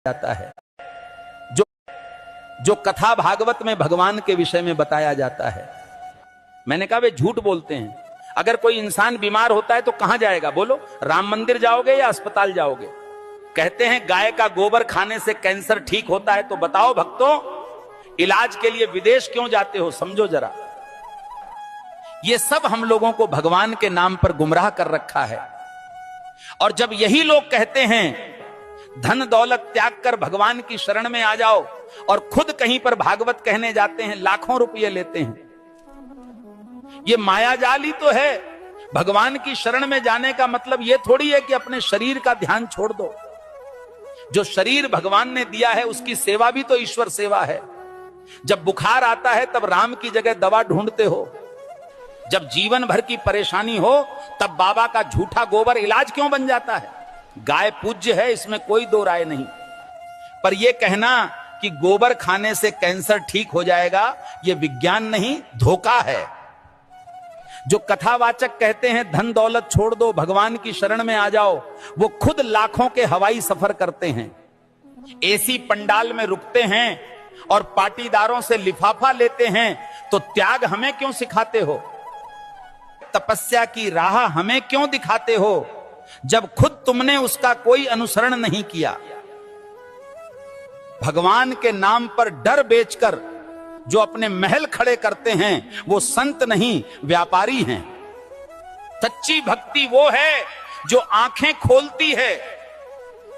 जाता है, जो जो कथा भागवत में भगवान के विषय में बताया जाता है। मैंने कहा वे झूठ बोलते हैं। अगर कोई इंसान बीमार होता है तो कहां जाएगा बोलो? राम मंदिर जाओगे या अस्पताल जाओगे? कहते हैं गाय का गोबर खाने से कैंसर ठीक होता है, तो बताओ भक्तों, इलाज के लिए विदेश क्यों जाते हो? समझो जरा। ये सब हम लोगों को भगवान के नाम पर गुमराह कर रखा है। और जब यही लोग कहते हैं धन दौलत त्याग कर भगवान की शरण में आ जाओ, और खुद कहीं पर भागवत कहने जाते हैं, लाखों रुपये लेते हैं। ये मायाजाल ही तो है। भगवान की शरण में जाने का मतलब यह थोड़ी है कि अपने शरीर का ध्यान छोड़ दो। जो शरीर भगवान ने दिया है उसकी सेवा भी तो ईश्वर सेवा है। जब बुखार आता है तब राम की जगह दवा ढूंढते हो। जब जीवन भर की परेशानी हो तब बाबा का झूठा गोबर इलाज क्यों बन जाता है? गाय पूज्य है, इसमें कोई दो राय नहीं, पर यह कहना कि गोबर खाने से कैंसर ठीक हो जाएगा, यह विज्ञान नहीं, धोखा है। जो कथावाचक कहते हैं धन दौलत छोड़ दो, भगवान की शरण में आ जाओ, वो खुद लाखों के हवाई सफर करते हैं, एसी पंडाल में रुकते हैं और पाटीदारों से लिफाफा लेते हैं। तो त्याग हमें क्यों सिखाते हो? तपस्या की राह हमें क्यों दिखाते हो, जब खुद तुमने उसका कोई अनुसरण नहीं किया? भगवान के नाम पर डर बेचकर जो अपने महल खड़े करते हैं वो संत नहीं, व्यापारी हैं। सच्ची भक्ति वो है जो आंखें खोलती है,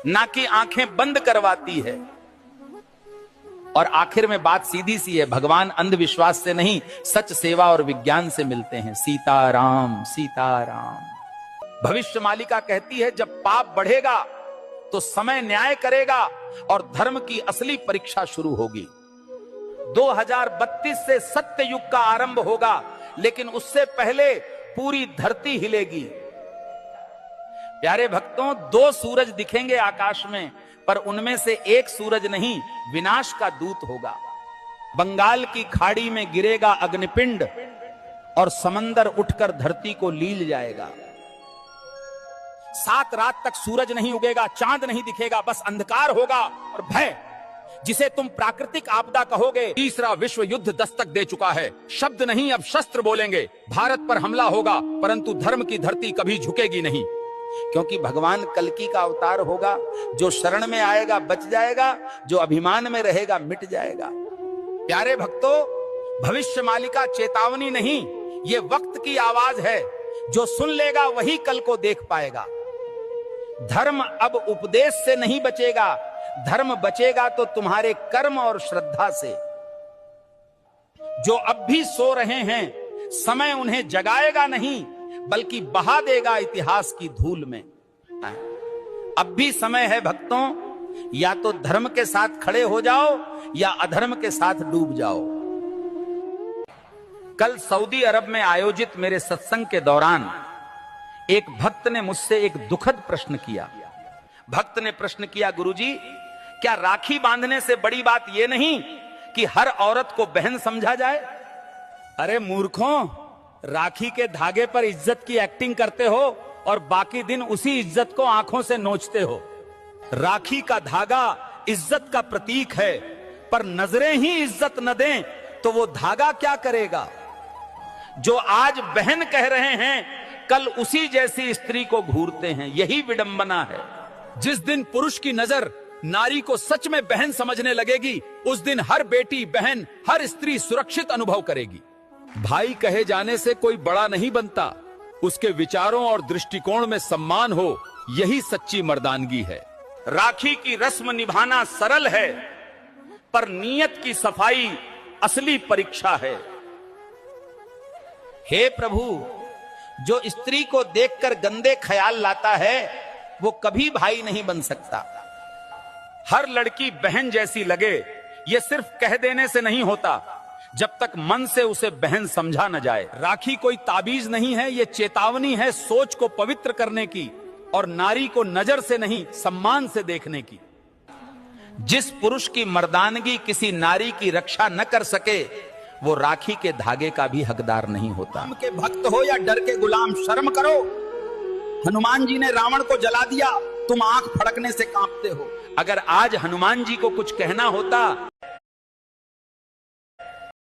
ना कि आंखें बंद करवाती है। और आखिर में बात सीधी सी है, भगवान अंधविश्वास से नहीं, सच सेवा और विज्ञान से मिलते हैं। सीताराम सीताराम। भविष्य मालिका कहती है जब पाप बढ़ेगा तो समय न्याय करेगा और धर्म की असली परीक्षा शुरू होगी। 2032 से सत्य युग का आरंभ होगा, लेकिन उससे पहले पूरी धरती हिलेगी। प्यारे भक्तों, 2 सूरज दिखेंगे आकाश में, पर उनमें से एक सूरज नहीं, विनाश का दूत होगा। बंगाल की खाड़ी में गिरेगा अग्निपिंड और समंदर उठकर धरती को लील जाएगा। 7 रात तक सूरज नहीं उगेगा, चांद नहीं दिखेगा, बस अंधकार होगा और भय। जिसे तुम प्राकृतिक आपदा कहोगे, तीसरा विश्व युद्ध दस्तक दे चुका है। शब्द नहीं अब शस्त्र बोलेंगे। भारत पर हमला होगा, परंतु धर्म की धरती कभी झुकेगी नहीं। क्योंकि भगवान कल्कि का अवतार होगा। जो शरण में आएगा बच जाएगा, जो अभिमान में रहेगा मिट जाएगा। प्यारे भक्तों, भविष्य मालिका चेतावनी नहीं, ये वक्त की आवाज है। जो सुन लेगा वही कल को देख पाएगा। धर्म अब उपदेश से नहीं बचेगा, धर्म बचेगा तो तुम्हारे कर्म और श्रद्धा से। जो अब भी सो रहे हैं, समय उन्हें जगाएगा नहीं, बल्कि बहा देगा इतिहास की धूल में। अब भी समय है भक्तों, या तो धर्म के साथ खड़े हो जाओ या अधर्म के साथ डूब जाओ। कल सऊदी अरब में आयोजित मेरे सत्संग के दौरान एक भक्त ने मुझसे एक दुखद प्रश्न किया। भक्त ने प्रश्न किया, गुरुजी, क्या राखी बांधने से बड़ी बात यह नहीं कि हर औरत को बहन समझा जाए? अरे मूर्खों, राखी के धागे पर इज्जत की एक्टिंग करते हो और बाकी दिन उसी इज्जत को आंखों से नोचते हो। राखी का धागा इज्जत का प्रतीक है, पर नजरें ही इज्जत न दें तो वो धागा क्या करेगा? जो आज बहन कह रहे हैं, कल उसी जैसी स्त्री को घूरते हैं। यही विडंबना है। जिस दिन पुरुष की नजर नारी को सच में बहन समझने लगेगी, उस दिन हर बेटी, बहन, हर स्त्री सुरक्षित अनुभव करेगी। भाई कहे जाने से कोई बड़ा नहीं बनता, उसके विचारों और दृष्टिकोण में सम्मान हो, यही सच्ची मर्दानगी है। राखी की रस्म निभाना सरल है, पर नीयत की सफाई असली परीक्षा है। हे प्रभु, जो स्त्री को देखकर गंदे ख्याल लाता है वो कभी भाई नहीं बन सकता। हर लड़की बहन जैसी लगे, ये सिर्फ कह देने से नहीं होता, जब तक मन से उसे बहन समझा न जाए। राखी कोई ताबीज नहीं है, ये चेतावनी है सोच को पवित्र करने की और नारी को नजर से नहीं, सम्मान से देखने की। जिस पुरुष की मर्दानगी किसी नारी की रक्षा न कर सके, वो राखी के धागे का भी हकदार नहीं होता। राम के भक्त हो या डर के गुलाम, शर्म करो। हनुमान जी ने रावण को जला दिया, तुम आंख फड़कने से कांपते हो। अगर आज हनुमान जी को कुछ कहना होता